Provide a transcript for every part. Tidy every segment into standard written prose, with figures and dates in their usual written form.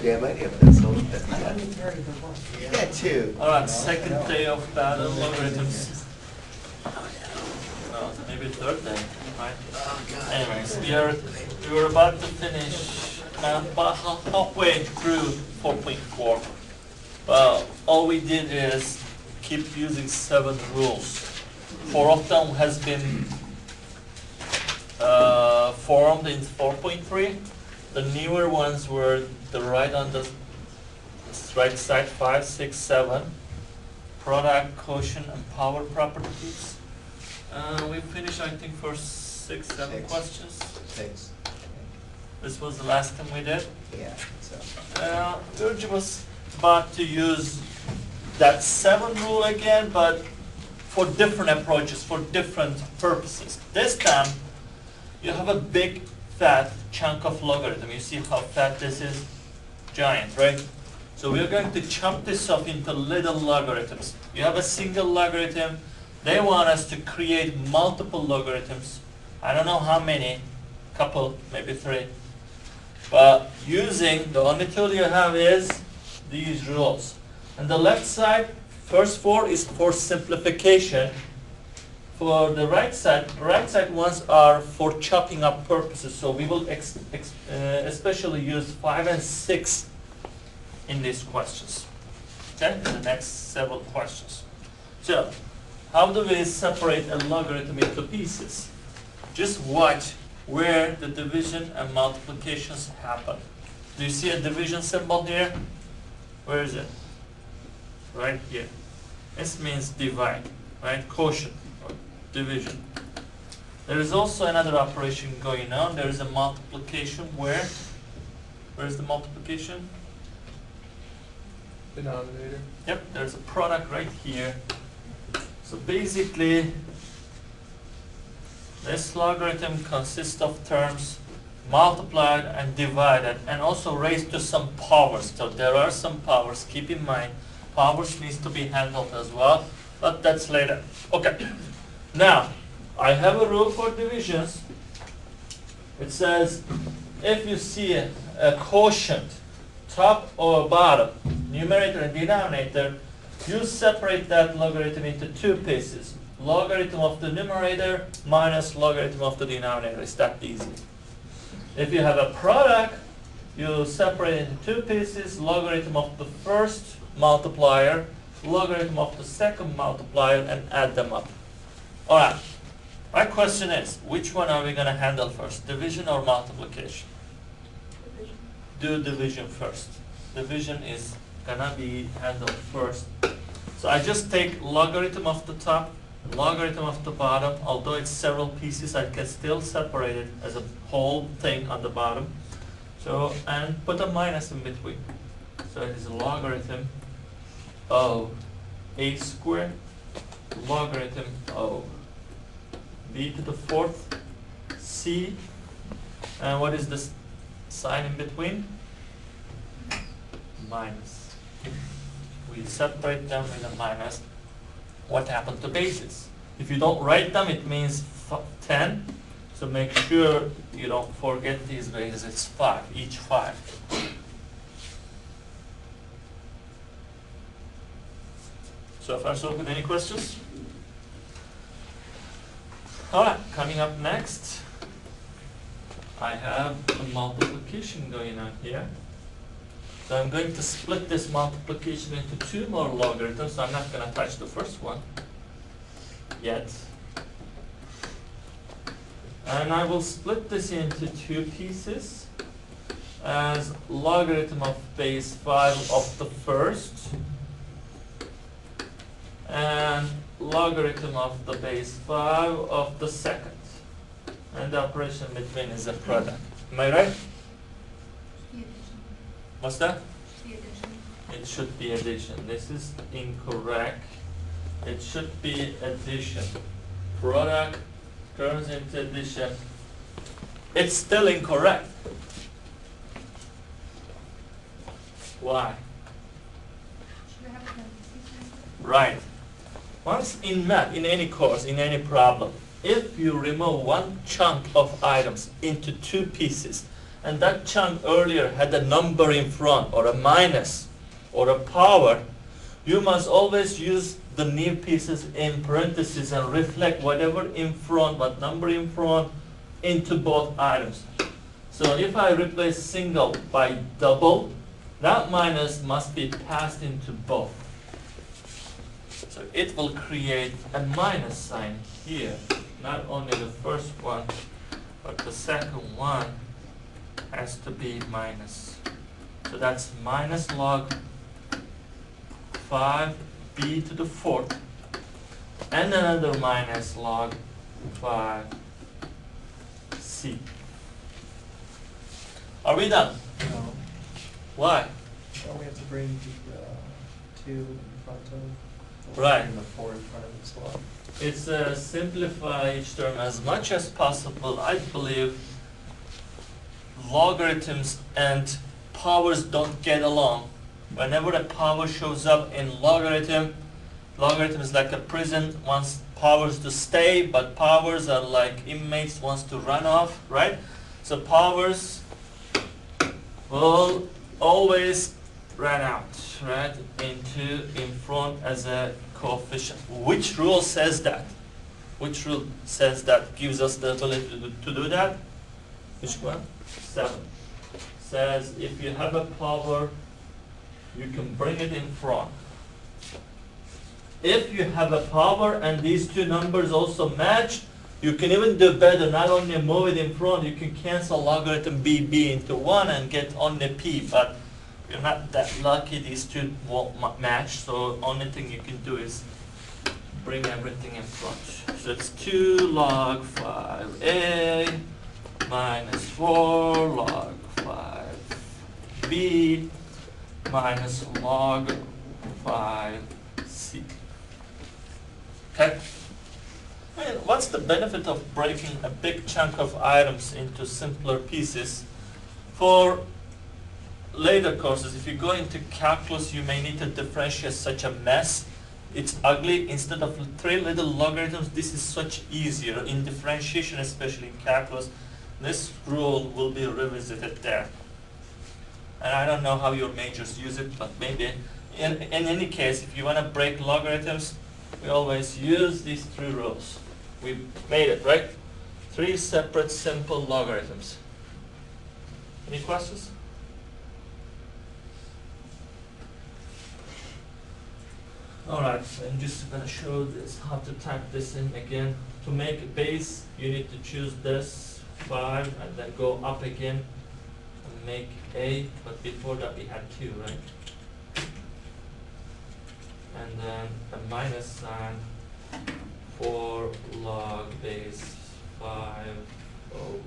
damn idea of this. So that's fun. Yeah, too. All right, second day of battle logarithms. Maybe third day, right? Anyways, we were about to finish about halfway through 4.4. Well, all we did is keep using 7 rules. 4 of them has been formed in 4.3. The newer ones were the right on the right side, 5, 6, 7. Product, quotient, and power properties. We finished, I think, for 6, 7 questions. 6. This was the last time we did. Yeah. So. George was about to use that 7 rule again, but for different approaches, for different purposes. This time, you have a big, fat chunk of logarithm. You see how fat this is? Giant, right? So we're going to chunk this up into little logarithms. You have a single logarithm. They want us to create multiple logarithms. I don't know how many, couple, maybe 3. But using, the only tool you have is these rules. And the left side, first 4 is for simplification. For the right side ones are for chopping up purposes. So we will especially use 5 and 6 in these questions. Okay, in the next several questions. So, how do we separate a logarithm into pieces? Just watch where the division and multiplications happen. Do you see a division symbol here? Where is it? Right here. This means divide, right? Quotient, or division. There is also another operation going on. There is a multiplication where? Where is the multiplication? Denominator. Yep, there's a product right here. So basically, this logarithm consists of terms multiplied and divided and also raised to some powers. So there are some powers. Keep in mind, powers needs to be handled as well, but that's later. Okay. Now, I have a rule for divisions. It says if you see a quotient, top or bottom, numerator and denominator, you separate that logarithm into 2 pieces. Logarithm of the numerator minus logarithm of the denominator. It's that easy. If you have a product, you separate it into 2 pieces. Logarithm of the first multiplier, logarithm of the second multiplier, and add them up. All right. My question is, which one are we going to handle first, division or multiplication? Division. Do division first. Division is gonna be handled first. So I just take logarithm of the top, logarithm of the bottom. Although it's several pieces, I can still separate it as a whole thing on the bottom. So, and put a minus in between. So it is logarithm of a squared logarithm of b to the 4th c. And what is this sign in between? Minus. We separate them with a minus. What happened to bases? If you don't write them, it means 10. So make sure you don't forget these bases. It's 5, each 5. So far so good. Any questions? All right, coming up next, I have a multiplication going on here. So I'm going to split this multiplication into 2 more logarithms. So I'm not going to touch the first one yet. And I will split this into 2 pieces as logarithm of base 5 of the first and logarithm of the base 5 of the second. And the operation between is a product. Am I right? What's that? It should be addition. This is incorrect. It should be addition. Product turns into addition. It's still incorrect. Why? Right. Once in math, in any course, in any problem, if you remove one chunk of items into 2 pieces, and that chunk earlier had a number in front, or a minus, or a power, you must always use the new pieces in parentheses and reflect whatever in front, what number in front, into both items. So if I replace single by double, that minus must be passed into both. So it will create a minus sign here. Not only the first one, but the second one has to be minus. So that's minus log 5b to the fourth, and another minus log 5c. Are we done? No. Why? Don't we have to bring the 2 in front of? Right. And the 4 in front of this log. It's simplify each term as much as possible. I believe logarithms and powers don't get along. Whenever a power shows up in logarithm is like a prison, wants powers to stay, but powers are like inmates, wants to run off, right? So powers will always run out, right, into in front as a coefficient. Which rule says that? Which rule says that, gives us the ability to do that? Which one? 7. Says if you have a power, you can bring it in front. If you have a power and these two numbers also match, you can even do better. Not only move it in front, you can cancel logarithm b into 1 and get only p. But you're not that lucky, these two won't match, so only thing you can do is bring everything in front. So it's 2 log 5a minus 4 log 5b minus log 5c. Okay? I mean, what's the benefit of breaking a big chunk of items into simpler pieces? For later courses, if you go into calculus, you may need to differentiate such a mess. It's ugly. Instead of 3 little logarithms, this is such easier in differentiation, especially in calculus. This rule will be revisited there. And I don't know how your majors use it, but maybe in any case, if you want to break logarithms, we always use these 3 rules. We made it, right? 3 separate simple logarithms. Any questions? Alright, I'm just going to show this, how to type this in again. To make a base, you need to choose this 5 and then go up again and make a, but before that we had 2, right? And then a minus sign for log base 5 o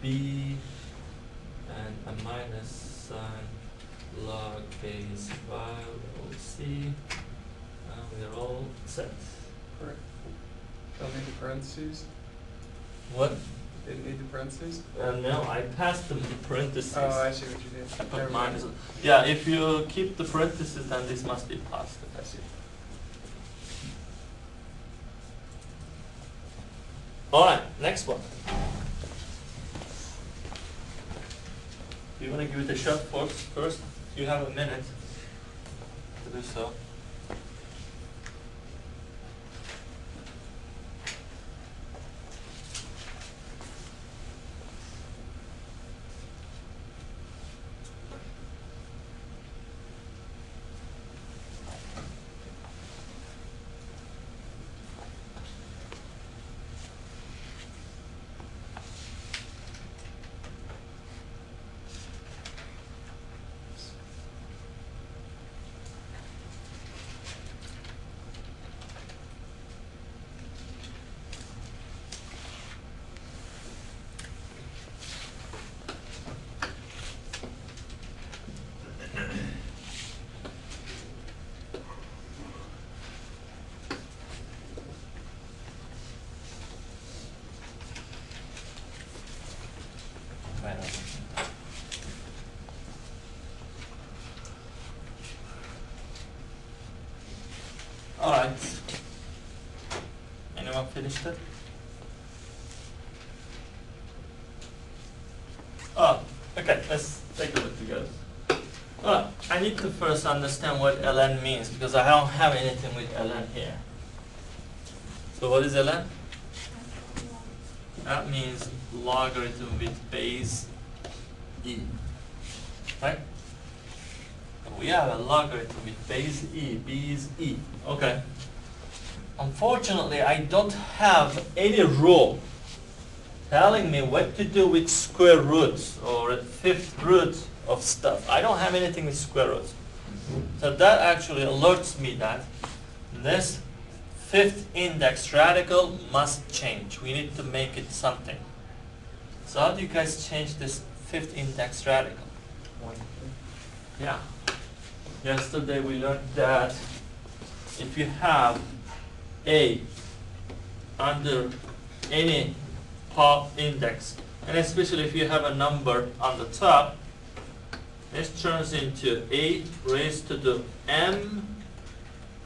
b, and a minus sign log base 5 o c. We're all set. Correct. Don't need the parentheses? What? Didn't need the parentheses? No, I passed them the parentheses. Oh, I see what you did. I put Never mind. minus. Yeah, if you keep the parentheses, then this must be positive. I see. Alright, next one. Do you want to give it a shot first? You have a minute to do so. Alright. Anyone finished it? I need to first understand what ln means because I don't have anything with ln here. So what is ln? That means logarithm with base e, right? We have a logarithm with base e, b is e, okay. Unfortunately, I don't have any rule telling me what to do with square roots or fifth root of stuff. I don't have anything with square roots. So that actually alerts me that this fifth index radical must change. We need to make it something. So how do you guys change this fifth index radical? Yeah. Yesterday we learned that if you have a under any top index, and especially if you have a number on the top, this turns into a raised to the m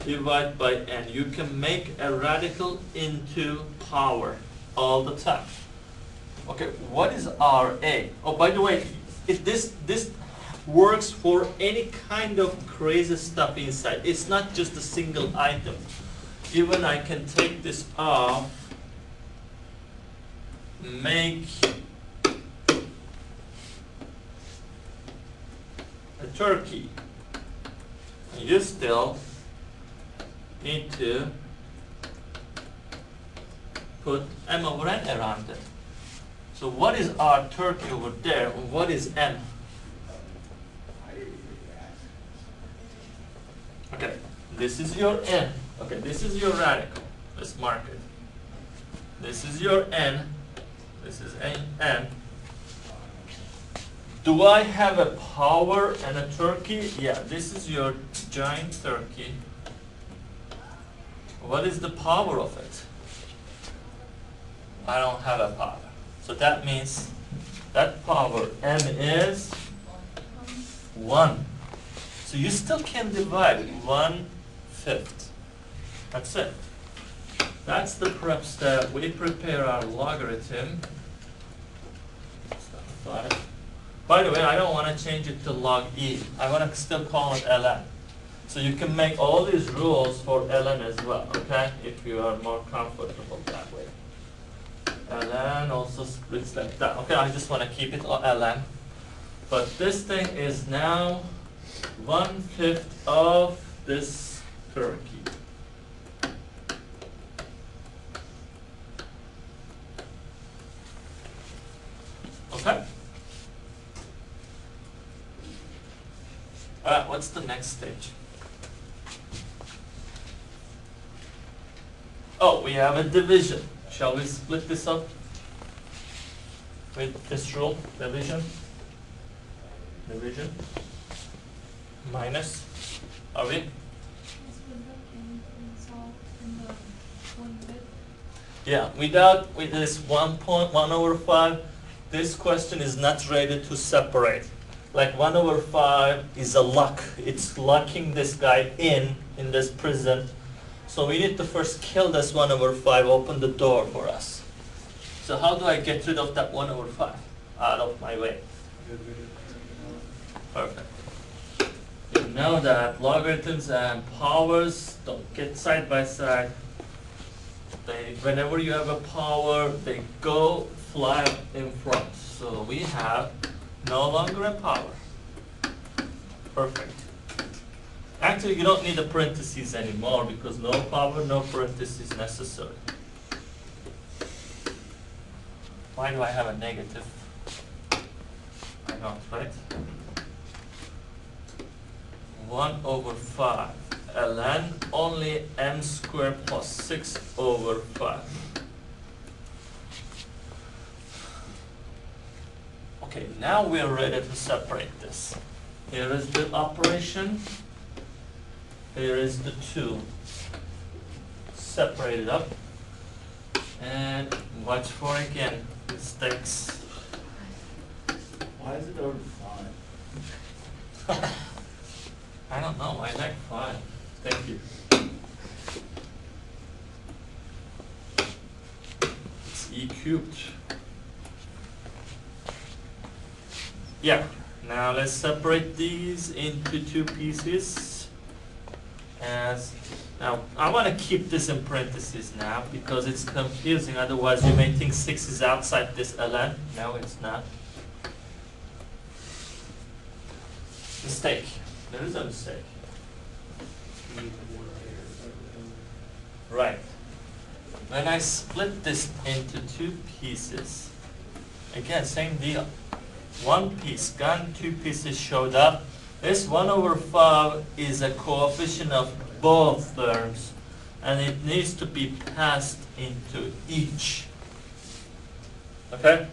divided by n. You can make a radical into power all the time. Okay, what is RA? Oh, by the way, if this works for any kind of crazy stuff inside. It's not just a single item. Even I can take this off, make a turkey. You still need to put m over n around it. So what is our turkey over there, and what is m? Okay, this is your n. Okay, this is your radical. Let's mark it. This is your n. This is n. Do I have a power and a turkey? Yeah, this is your giant turkey. What is the power of it? I don't have a power. So that means that power m is 1. So you still can divide 1/5. That's it. That's the prep step. We prepare our logarithm. By the way, I don't want to change it to log e. I want to still call it ln. So you can make all these rules for ln as well, okay? If you are more comfortable that way. ln also splits like that. Okay, I just want to keep it ln. But this thing is now 1/5 of this turkey. Okay? What's the next stage? Oh, we have a division. Shall we split this up with this rule? Division. Division. Minus. Are we? Yeah, with this 1/5, this question is not ready to separate. Like 1/5 is a lock. It's locking this guy in this prison. So we need to first kill this 1/5, open the door for us. So how do I get rid of that 1/5 out of my way? Perfect. You know that logarithms and powers don't get side by side. Whenever you have a power, they go fly in front. So we have no longer a power. Perfect. Actually, you don't need the parentheses anymore because no power, no parentheses necessary. Why do I have a negative? I know, right? 1/5 ln only m squared plus 6/5. Okay, now we're ready to separate this. Here is the operation. Here is the 2. Separate it up. And watch for again mistakes. Why is it over 5? I don't know, I like 5. Thank you. It's e cubed. Yeah, Now let's separate these into two pieces. Now I want to keep this in parentheses now because it's confusing. Otherwise you may think 6 is outside this ln. No, it's not. Mistake. There is a mistake. Right. When I split this into two pieces, again, same deal. One piece gone, two pieces showed up. This 1/5 is a coefficient of both terms, and it needs to be passed into each. Okay?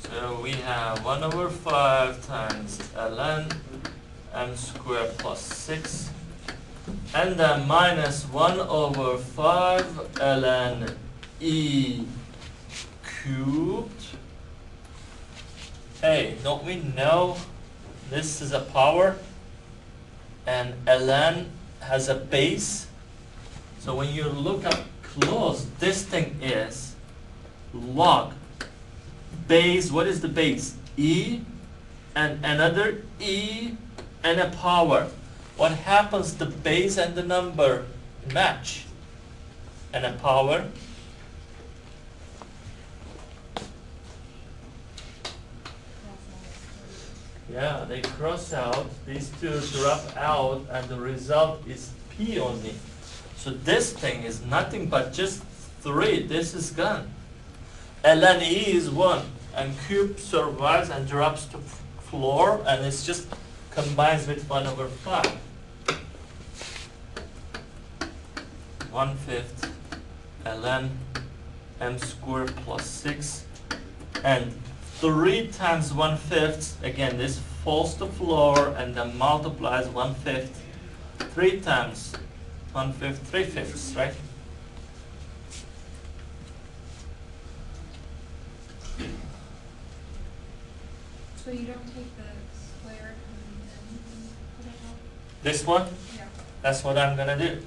So we have 1/5 times ln m squared plus 6, and then minus 1/5 ln e cubed. Hey, don't we know this is a power and ln has a base? So when you look up close, this thing is log base. What is the base? E and another E and a power. What happens? The base and the number match. And a power. Yeah, they cross out. These two drop out, and the result is P only. So this thing is nothing but just 3. This is gone. ln E is 1, and cube survives and drops to floor, and it's just combines with 1/5. 1/5 ln m squared plus 6, and 3 times 1/5, again this falls to floor and then multiplies 1/5. 3 times 1/5, 3/5, right? So you don't take the square and then put it out? This one? Yeah. That's what I'm gonna do.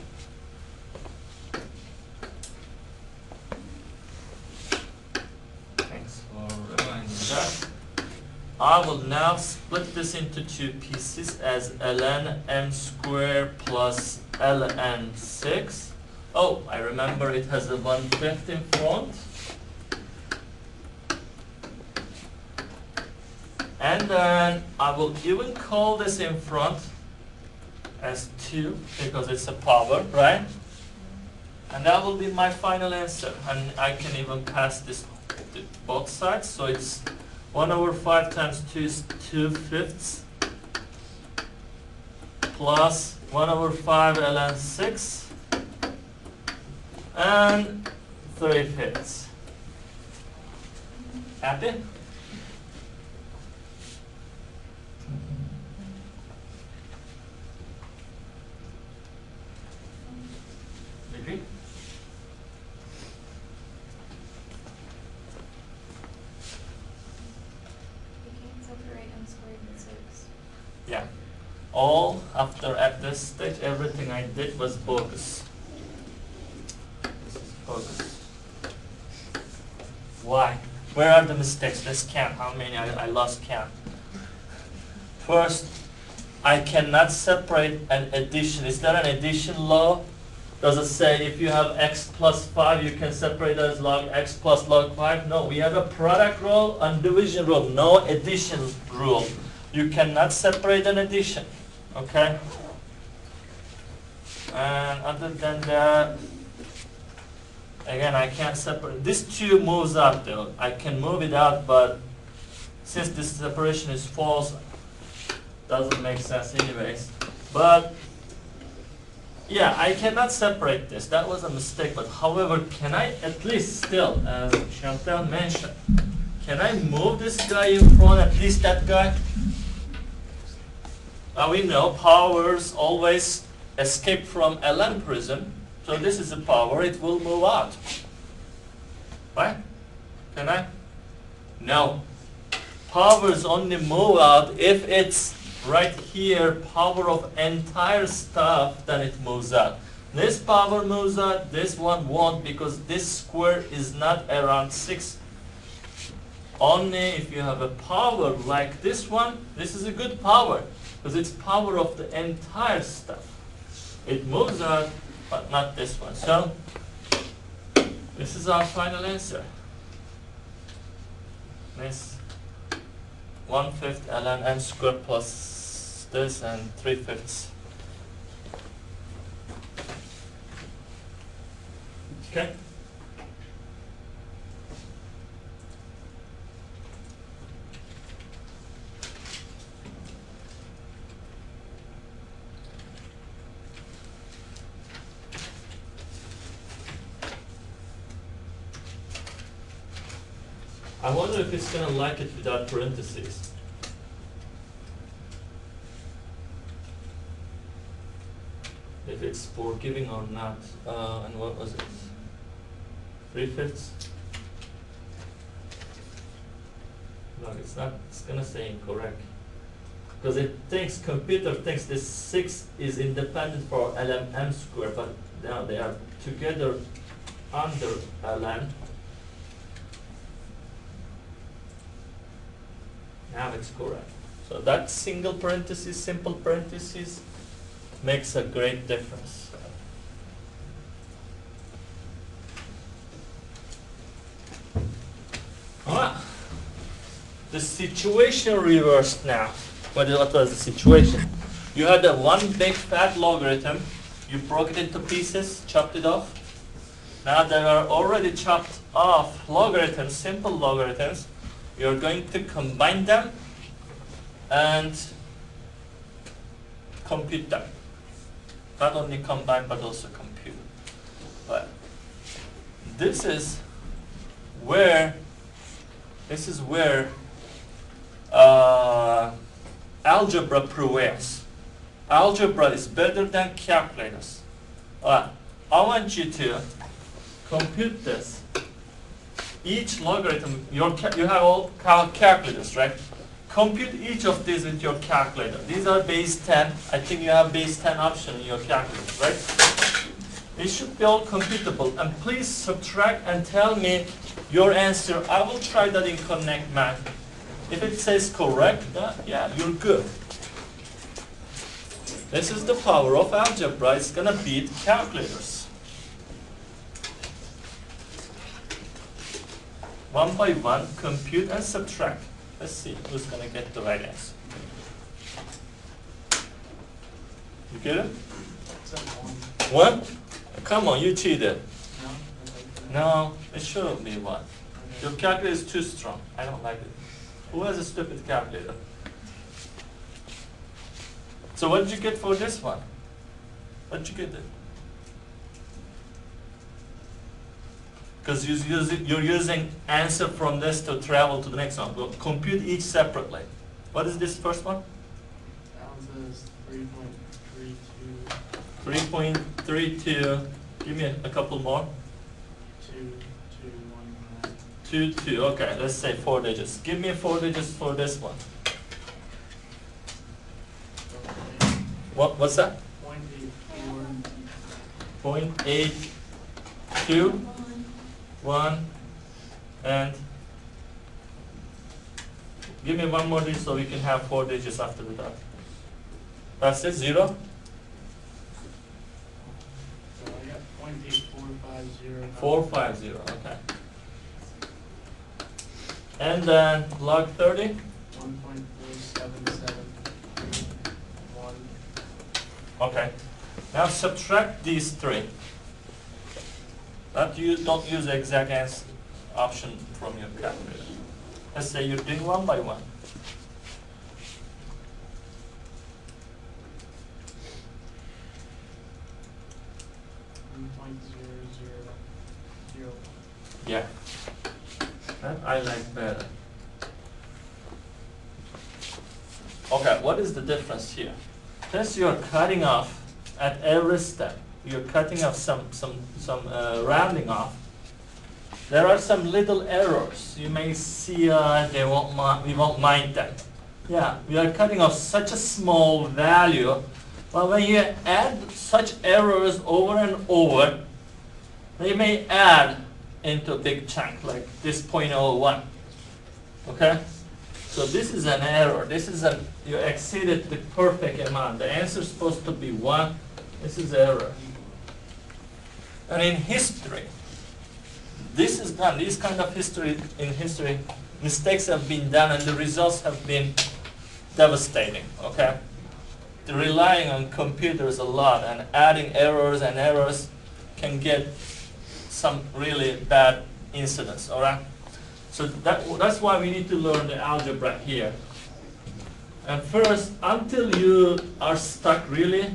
Thanks for reminding that. I will now split this into two pieces as ln m squared plus ln 6. Oh, I remember it has a 1/5 in front. And then I will even call this in front as 2 because it's a power, right? And that will be my final answer. And I can even pass this to both sides. So it's 1/5 times 2 is 2/5 plus 1/5 ln 6 and 3/5. Happy? Agree? You can't separate m squared and 6. Yeah. All after at this stage, everything I did was bogus. This is bogus. Why? Where are the mistakes? Let's count how many I lost count. First, I cannot separate an addition. Is there an addition law? Does it say if you have x plus 5, you can separate it as log x plus log 5? No, we have a product rule and division rule, no addition rule. You cannot separate an addition, okay? And other than that, again, I can't separate. This 2 moves out though. I can move it out, but since this separation is false, doesn't make sense anyways. But yeah, I cannot separate this. That was a mistake. But however, can I at least still, as Chantal mentioned, can I move this guy in front, at least that guy? We know powers always escape from ln prism. So this is a power, it will move out. Right? Can I? No. Powers only move out if it's right here, power of entire stuff, then it moves out. This power moves out, this one won't because this square is not around 6. Only if you have a power like this one, this is a good power, because it's power of the entire stuff. It moves out, but not this one. So, this is our final answer. This 1/5 ln m squared plus this and 3/5. Okay? I wonder if it's going to like it without parentheses. If it's forgiving or not. And what was it? 3/5? No, it's not. It's going to say incorrect. Because computer thinks this 6 is independent for ln m squared, but now they are together under ln. Now it's correct. So that single parenthesis, simple parenthesis, makes a great difference. Alright. The situation reversed now. What was the situation? You had a one big fat logarithm, you broke it into pieces, chopped it off. Now there are already chopped off logarithms, simple logarithms. You're going to combine them and compute them. Not only combine, but also compute. But this is where algebra prevails. Algebra is better than calculators. I want you to compute this. Each logarithm, you have all calculators, right? Compute each of these with your calculator. These are base 10. I think you have base 10 option in your calculator, right? It should be all computable. And please subtract and tell me your answer. I will try that in Connect Math. If it says correct, yeah, you're good. This is the power of algebra. It's going to beat calculators. One by one, compute and subtract. Let's see who's going to get the right answer. You get it? One? Come on, you cheated. No, it shouldn't be one. Your calculator is too strong. I don't like it. Who has a stupid calculator? So what did you get for this one? What did you get there? Because you're using answer from this to travel to the next one. We'll compute each separately. What is this first one? That one says 3.32. 3.32. Give me a couple more. 2, 2, 2. Okay, let's say 4 digits. Give me 4 digits for this one. What's that? 0.84. 0.82. 1 and give me one more digit so we can have 4 digits after the dot. That's it, 0? So I got 0.8450. 450, okay. And then log 30? 1.4771. Okay. Now subtract these 3. Don't use the exact answer option from your calculator. Let's say you're doing one by one. Yeah. That I like better. Okay, what is the difference here? Since you're cutting off at every step, you're cutting off some rounding off. There are some little errors. You may see we won't mind them. Yeah, we are cutting off such a small value, but when you add such errors over and over, they may add into a big chunk like this 0.01. Okay? So this is an error. This is you exceeded the perfect amount. The answer is supposed to be 1. This is error. And in history, this is done. These kind of in history, mistakes have been done and the results have been devastating. Okay? The relying on computers a lot and adding errors and errors can get some really bad incidents. All right? So that's why we need to learn the algebra here. And first, until you are stuck really,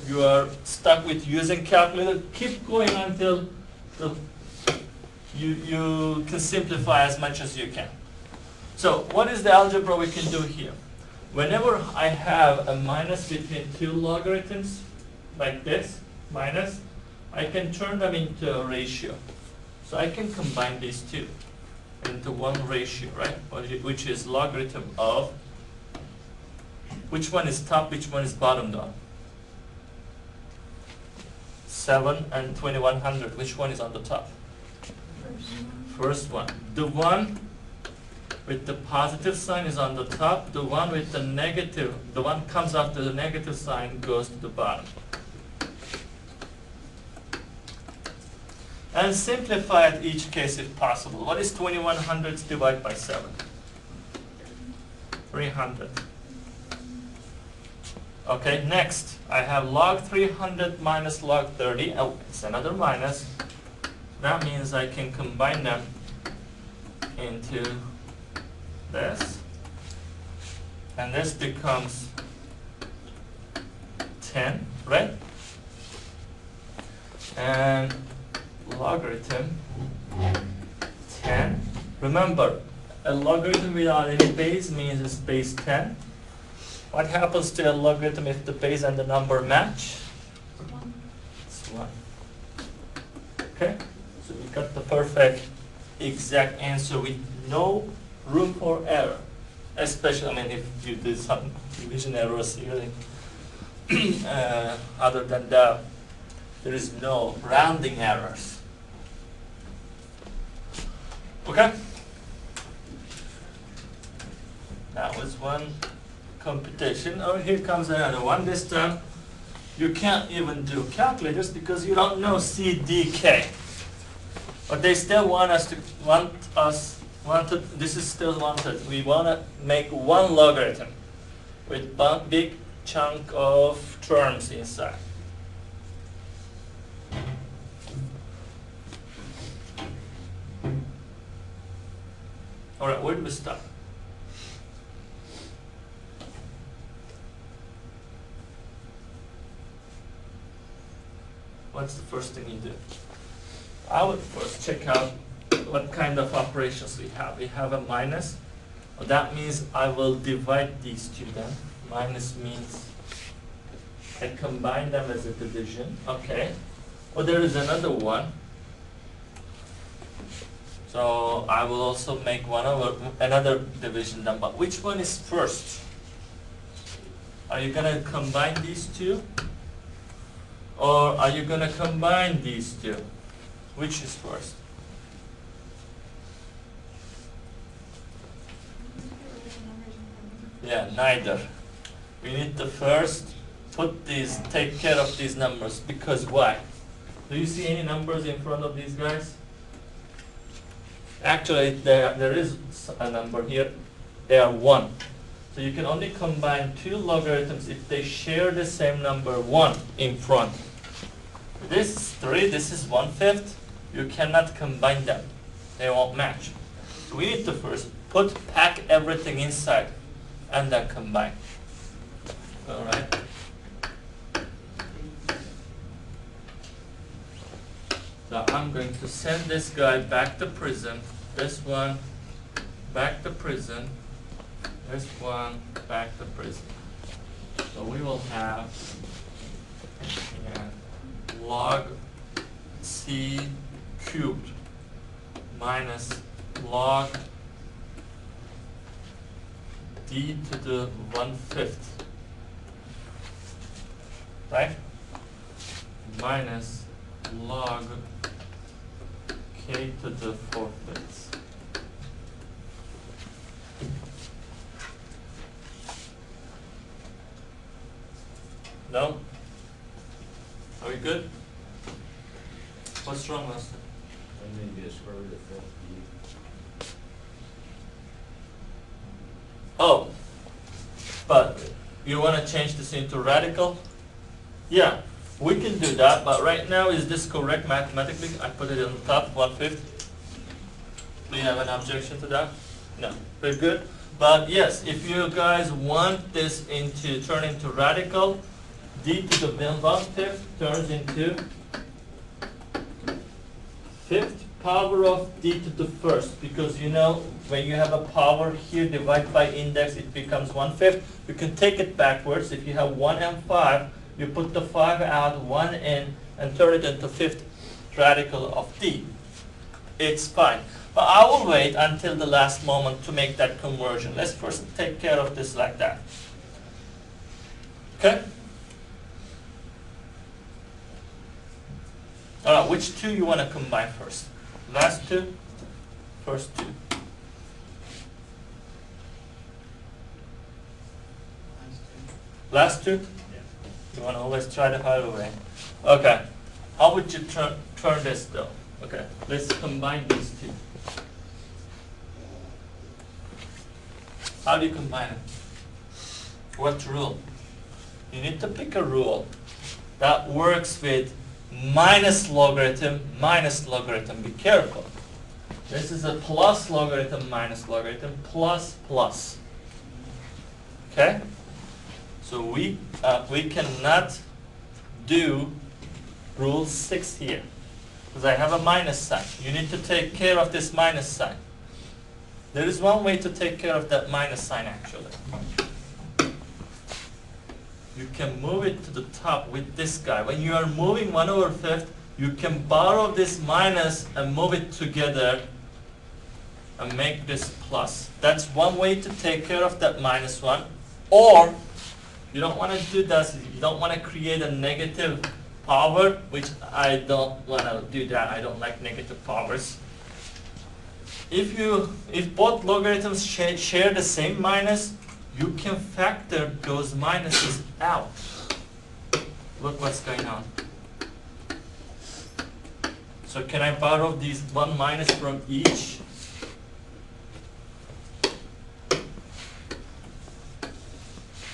you are stuck with using calculator, keep going until you can simplify as much as you can. So what is the algebra we can do here? Whenever I have a minus between two logarithms, like this, minus, I can turn them into a ratio. So I can combine these two into one ratio, right? Which is logarithm of, which one is top, which one is bottom down? 7 and 2100, which one is on the top? First one. The one with the positive sign is on the top, the one with the negative, the one comes after the negative sign goes to the bottom. And simplify it each case if possible. What is 2100 divided by 7? 300. Okay, next, I have log 300 minus log 30. Oh, it's another minus. That means I can combine them into this. And this becomes 10, right? And logarithm 10. Remember, a logarithm without any base means it's base 10. What happens to a logarithm if the base and the number match? It's 1. Okay? So we got the perfect exact answer with no room for error. Especially, I mean, if you do some division errors here. Other than that, there is no rounding errors. Okay? That was one computation. Oh, here comes another one. This time, you can't even do calculators because you don't know CDK. But they still this is still wanted. We want to make one logarithm with one big chunk of terms inside. All right, where do we start? What's the first thing you do? I would first check out what kind of operations we have. We have a minus. Well, that means I will divide these two then. Minus means I combine them as a division. Okay. Well, there is another one. So I will also make another division then. But which one is first? Are you going to combine these two? Or are you going to combine these two? Which is first? Yeah, neither. We need to first take care of these numbers. Because why? Do you see any numbers in front of these guys? Actually, there is a number here. They are 1. So you can only combine two logarithms if they share the same number 1 in front. This is 3, this is 1/5. You cannot combine them. They won't match. So we need to first pack everything inside and then combine. Alright? So I'm going to send this guy back to prison. This one back to prison. This one back to prison. So we will have log C cubed minus log d to the 1/5, right? Minus log k to the 4/5. No? Are we good? What's wrong, Master? And maybe a square root of 50. Oh, but you want to change this into radical? Yeah, we can do that, but right now, is this correct mathematically? I put it on the top, 1/5. Do you have an objection to that? No, very good. But yes, if you guys want this turn into radical, d to the 1/5 turns into 5th power of d to the 1st, because you know when you have a power here divided by index, it becomes 1/5. You can take it backwards. If you have 1 and 5, you put the 5 out, 1 in, and turn it into 5th radical of d. It's fine. But I will wait until the last moment to make that conversion. Let's first take care of this like that. Okay? Alright, which two you want to combine first? Last two? First two? Last two? You want to always try to hide away. Okay. How would you turn this though? Okay, let's combine these two. How do you combine it? What rule? You need to pick a rule that works with minus logarithm, minus logarithm. Be careful. This is a plus logarithm, minus logarithm, plus, plus. Okay? So we cannot do rule 6 here, because I have a minus sign. You need to take care of this minus sign. There is one way to take care of that minus sign actually. You can move it to the top with this guy. When you are moving 1/5, you can borrow this minus and move it together and make this plus. That's one way to take care of that minus one. Or you don't want to do that. You don't want to create a negative power, which I don't want to do that. I don't like negative powers. If both logarithms share the same minus, you can factor those minuses out. Look what's going on. So can I borrow these one minus from each?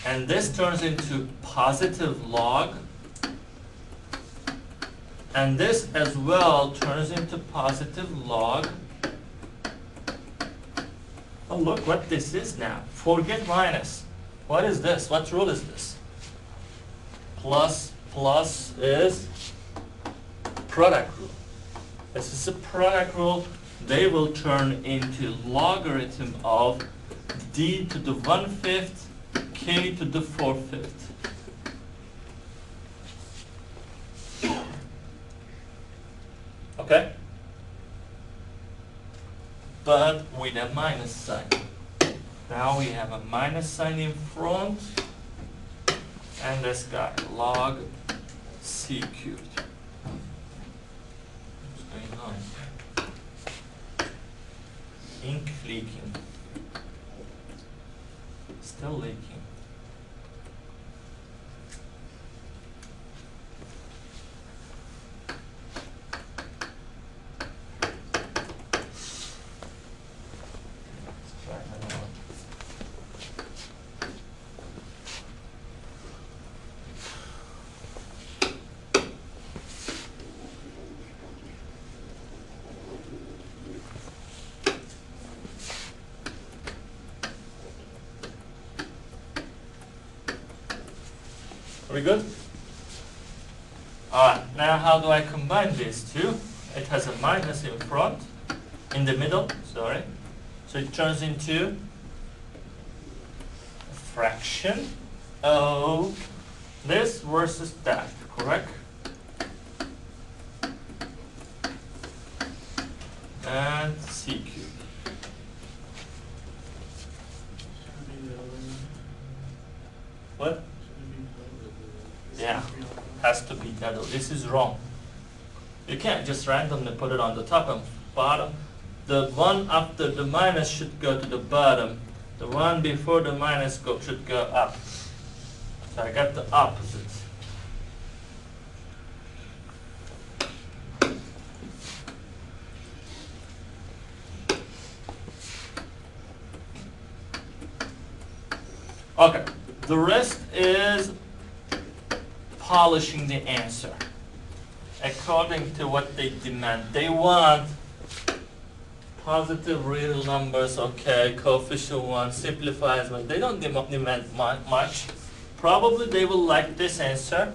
And this turns into positive log. And this as well turns into positive log. Oh, look what this is now. Forget minus. What is this? What rule is this? Plus, plus is product rule. This is a product rule. They will turn into logarithm of d to the 1/5, k to the 4/5. Okay? But with a minus sign. Now we have a minus sign in front, and this guy, log c cubed. What's going on? Ink leaking. Still leaking. Are we good? Alright, now how do I combine these two? It has a minus in front, in the middle, sorry. So it turns into a fraction of this versus that, correct? And c cubed. What? Yeah, has to be that. This is wrong. You can't just randomly put it on the top and bottom. The one after the minus should go to the bottom. The one before the minus should go up. So I got the opposite. Okay, the rest is polishing the answer according to what they demand. They want positive real numbers, okay, coefficient 1, simplifies 1. They don't demand much. Probably they will like this answer.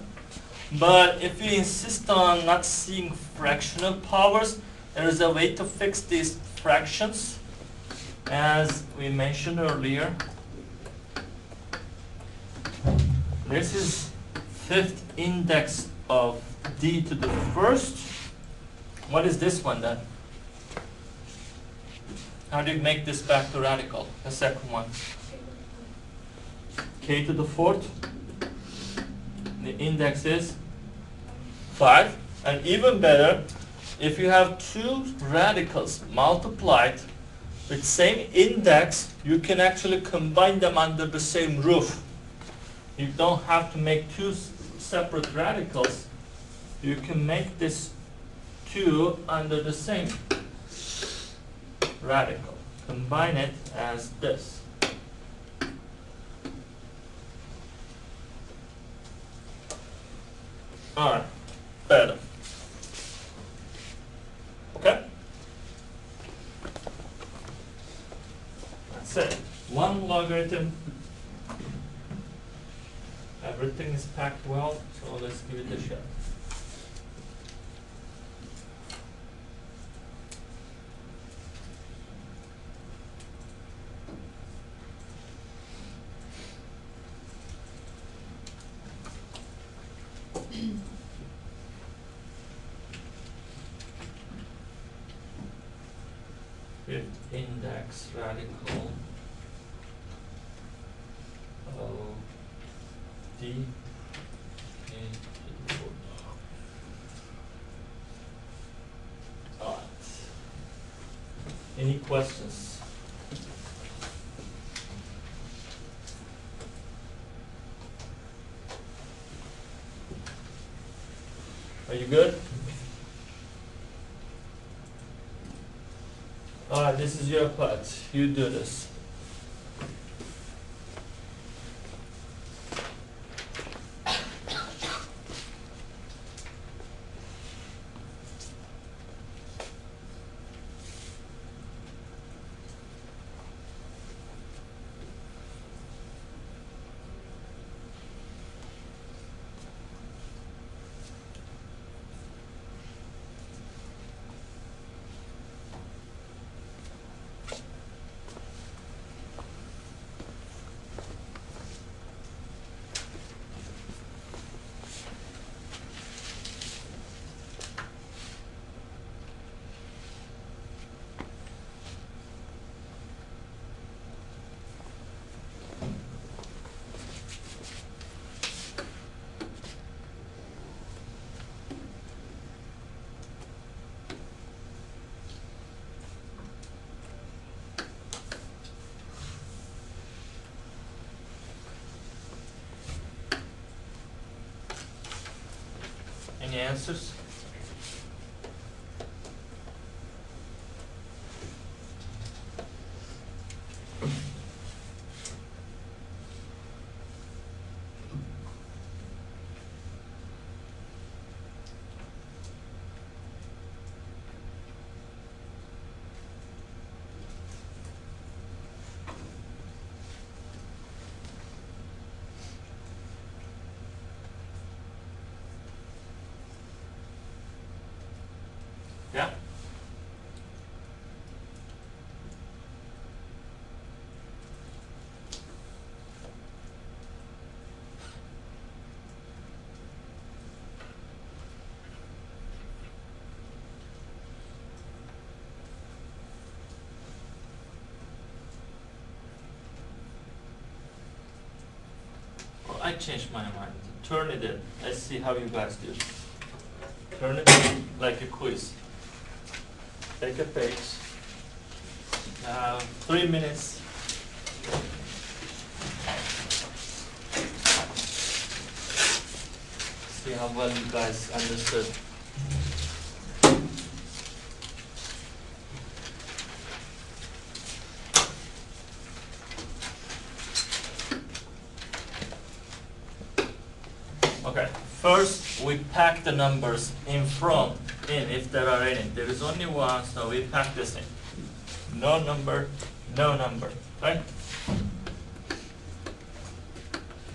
But if you insist on not seeing fractional powers, there is a way to fix these fractions. As we mentioned earlier, this is fifth index of d to the first. What is this one then? How do you make this back to radical? The second one. K to the fourth. The index is 5. And even better, if you have two radicals multiplied with same index, you can actually combine them under the same roof. You don't have to make two separate radicals. You can make this 2 under the same radical. Combine it as this. Alright, better. Okay? That's it. One logarithm. Everything is packed well, so let's give it a shot. Fifth index radical of d into the fourth. All right. Any questions? Are you good? Alright, this is your part. You do this. Any answers? Yeah? Well, I changed my mind. Turn it in. Let's see how you guys do. Turn it in like a quiz. Take a page. 3 minutes. See how well you guys understood. Okay, first we pack the numbers in front, if there are any. There is only one, so we pack this in. No number, right?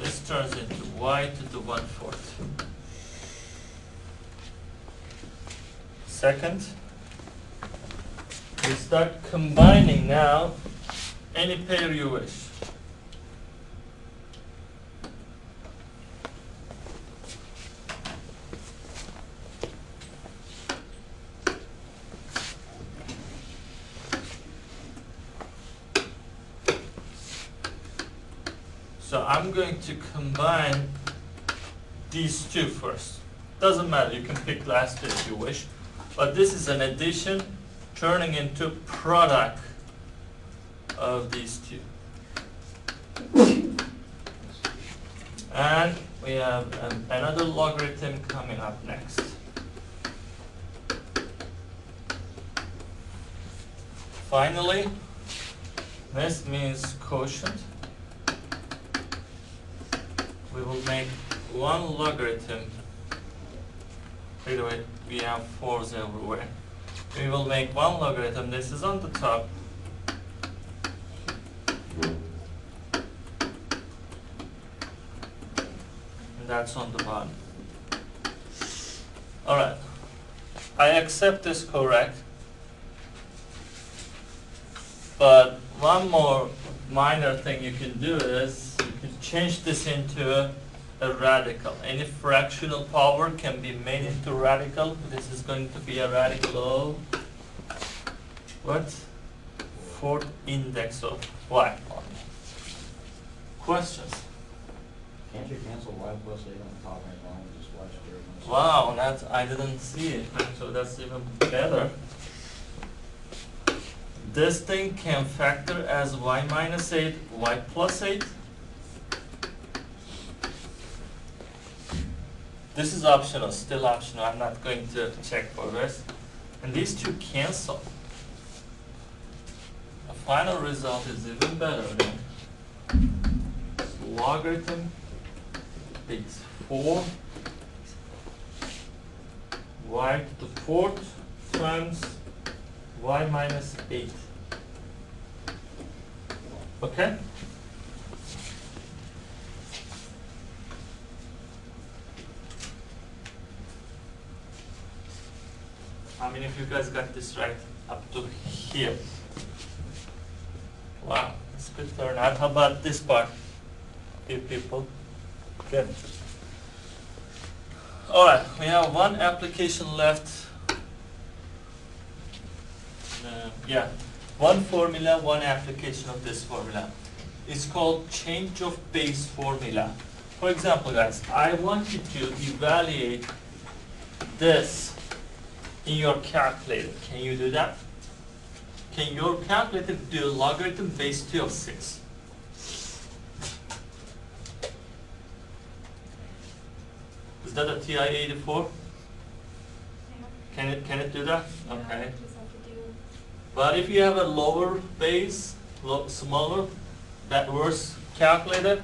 This turns into y to the 1/4. Second, we start combining now any pair you wish. So I'm going to combine these two first. Doesn't matter, you can pick last two if you wish. But this is an addition turning into product of these two. And we have another logarithm coming up next. Finally, this means quotient. We will make one logarithm. By the way, we have 4s everywhere. We will make one logarithm. This is on the top. And that's on the bottom. Alright. I accept this correct. But one more minor thing you can do is you can change this into a radical. Any fractional power can be made into radical. This is going to be a radical of what? 4th index of y. Questions? Can't you cancel y plus 8 on the top right line and just y squared minus Wow, that's, I didn't see it. So that's even better. This thing can factor as y minus 8, y plus 8. This is optional, still optional. I'm not going to check for this. And these two cancel. The final result is even better then. Logarithm is 4 y to the 4th times y minus 8. Okay? I mean, if you guys got this right up to here. Wow, it's a good turnout. How about this part? Few people. Good. Alright, we have one application left. Yeah, one formula, one application of this formula. It's called change of base formula. For example, guys, I want you to evaluate this in your calculator. Can you do that? Can your calculator do logarithm base 2 of 6? Is that a TI-84? Can it do that? Okay. But if you have a lower base, smaller, that worse calculator,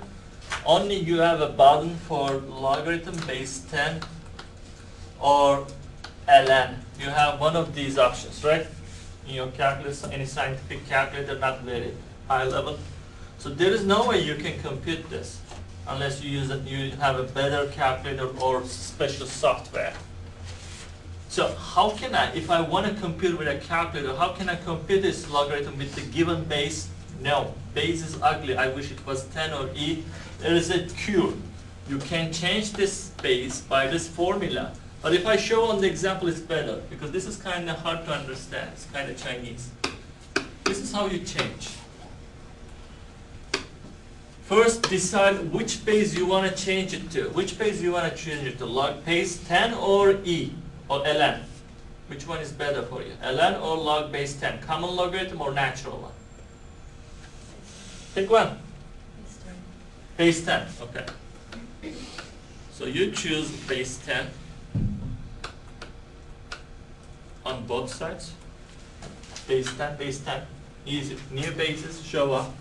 only you have a button for logarithm base 10 or ln. You have one of these options, right? In your calculator, any scientific calculator, not very high level. So there is no way you can compute this unless you have a better calculator or special software. So how can I, if I want to compute with a calculator, how can I compute this logarithm with the given base? No, base is ugly. I wish it was 10 or e. There is a cure. You can change this base by this formula. But if I show on the example, it's better because this is kind of hard to understand. It's kind of Chinese. This is how you change. First, decide which base you want to change it to. Which base you want to change it to? Log base 10 or e or ln? Which one is better for you? ln or log base 10? Common logarithm or natural one? Pick one. Base 10. Okay. So you choose base 10 on both sides. Base 10, base 10. Easy. New bases show up.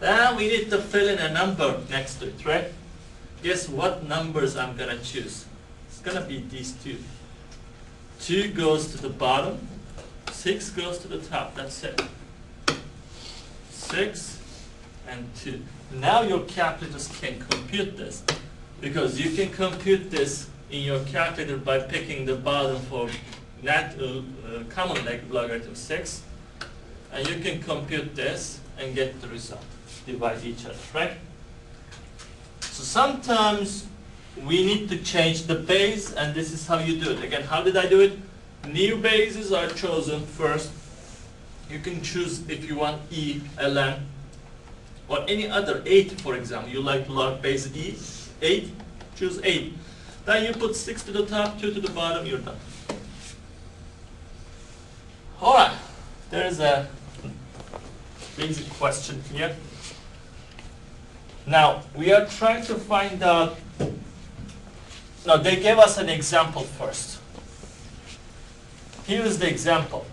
Then we need to fill in a number next to it, right? guess what numbers I'm gonna choose? It's gonna be these two. 2 goes to the bottom, 6 goes to the top, that's it. 6 and 2. Now your calculators can compute this, because you can compute this in your calculator by picking the bottom for common logarithm 6, and you can compute this and get the result. Divide each other, right? So sometimes we need to change the base, and this is how you do it. Again, how did I do it? New bases are chosen first. You can choose if you want E, ln, or any other 8, for example. You like log base E, 8, choose 8. Then you put 6 to the top, 2 to the bottom, you're done. Alright, there is a basic question here. Now, we are trying to find out, no, they gave us an example first. Here is the example.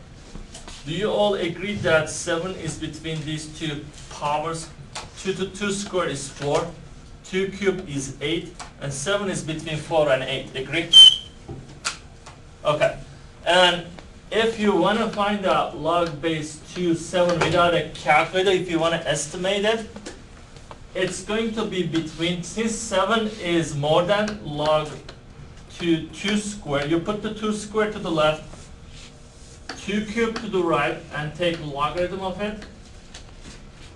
Do you all agree that 7 is between these two powers? 2 to 2 squared is 4, 2 cubed is 8, and 7 is between 4 and 8. Agree? Okay. And if you want to find out log base 2, 7 without a calculator, if you want to estimate it, it's going to be between, since 7 is more than log 2 squared, you put the 2 squared to the left, 2 cubed to the right, and take logarithm of it.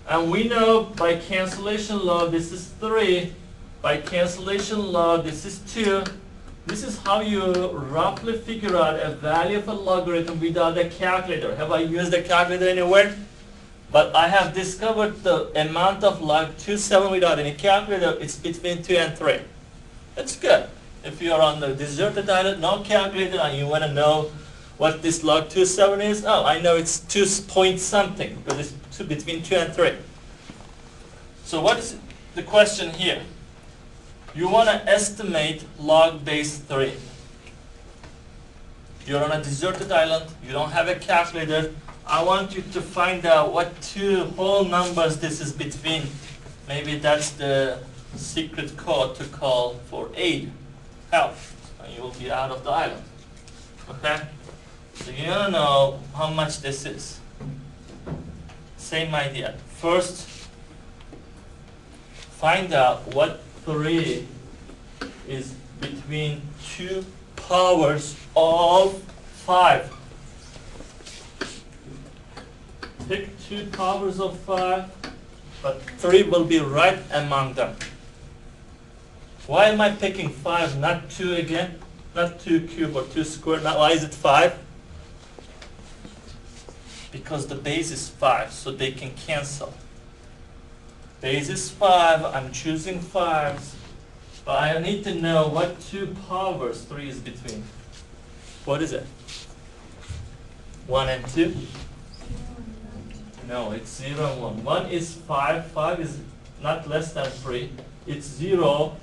And we know by cancellation law this is 3, by cancellation law this is 2. This is how you roughly figure out a value of a logarithm without a calculator. Have I used a calculator anywhere? But I have discovered the amount of log 2.7 without any calculator. It's between 2 and 3. That's good. If you are on the deserted island, no calculator, and you want to know what this log 2.7 is, oh, I know it's 2 point something, because it's between 2 and 3. So what is the question here? You want to estimate log base 3. You're on a deserted island, you don't have a calculator. I want you to find out what two whole numbers this is between. Maybe that's the secret code to call for aid, help, and you will be out of the island. Okay? So you want to know how much this is. Same idea. First, find out what 3 is between 2 powers of 5. Pick 2 powers of 5, but 3 will be right among them. Why am I picking 5, not 2 again? Not 2 cubed or 2 squared. Now, why is it 5? Because the base is 5, so they can cancel. Base is 5, I'm choosing 5s, but I need to know what 2 powers 3 is between. What is it? 1 and 2? No, it's 0 and 1. 1 is 5, 5 is not less than 3. It's 0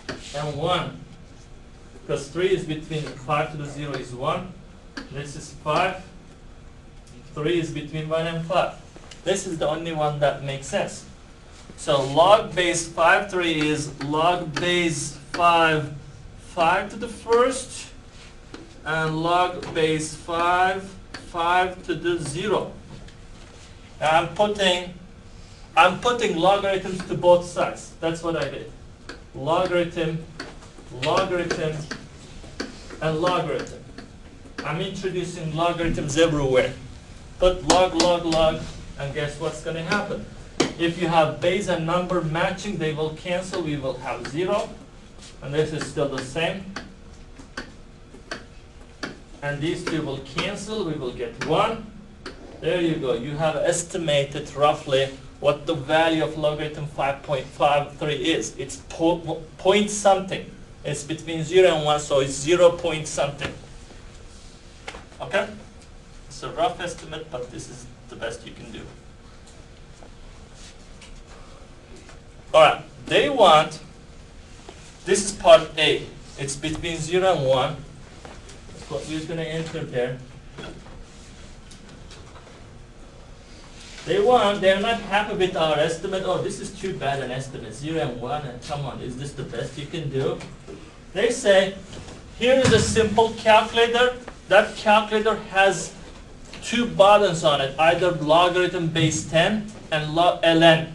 and 1. Because 3 is between 5 to the 0 is 1. This is 5. 3 is between 1 and 5. This is the only one that makes sense. So log base 5, 3 is log base 5, 5 to the first, and log base 5, 5 to the 0. And I'm putting logarithms to both sides. That's what I did. Logarithm, logarithm, and logarithm. I'm introducing logarithms everywhere. Put log, log, log, and guess what's going to happen? If you have base and number matching, they will cancel. We will have 0. And this is still the same. And these two will cancel. We will get 1. There you go. You have estimated roughly what the value of logarithm 5.53 is. It's point something. It's between 0 and 1, so it's 0 point something. Okay? It's a rough estimate, but this is the best you can do. Alright, they want, this is part A. It's between 0 and 1. That's what we're going to enter there. They're not happy with our estimate. Oh, this is too bad an estimate, 0 and 1, and come on, is this the best you can do? They say, here is a simple calculator. That calculator has 2 buttons on it, either logarithm base 10 and ln.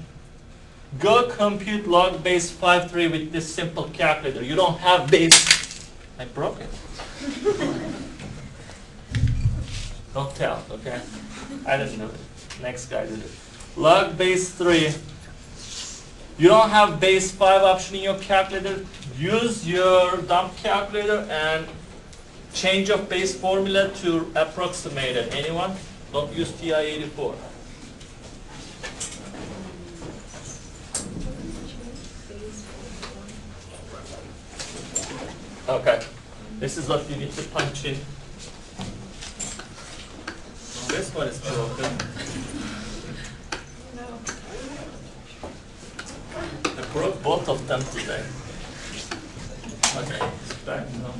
Go compute log base 53 with this simple calculator. You don't have base. I broke it. Don't tell, okay? I didn't know it. Next guy did it. Log base 3. You don't have base 5 option in your calculator. Use your dump calculator and change of base formula to approximate it. Anyone? Don't use TI-84. Okay. This is what you need to punch in. This one is broken. I broke both of them today. Okay, it's back now.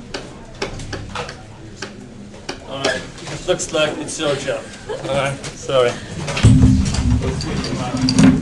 Alright, it looks like it's your job. Alright, sorry. We'll see you tomorrow.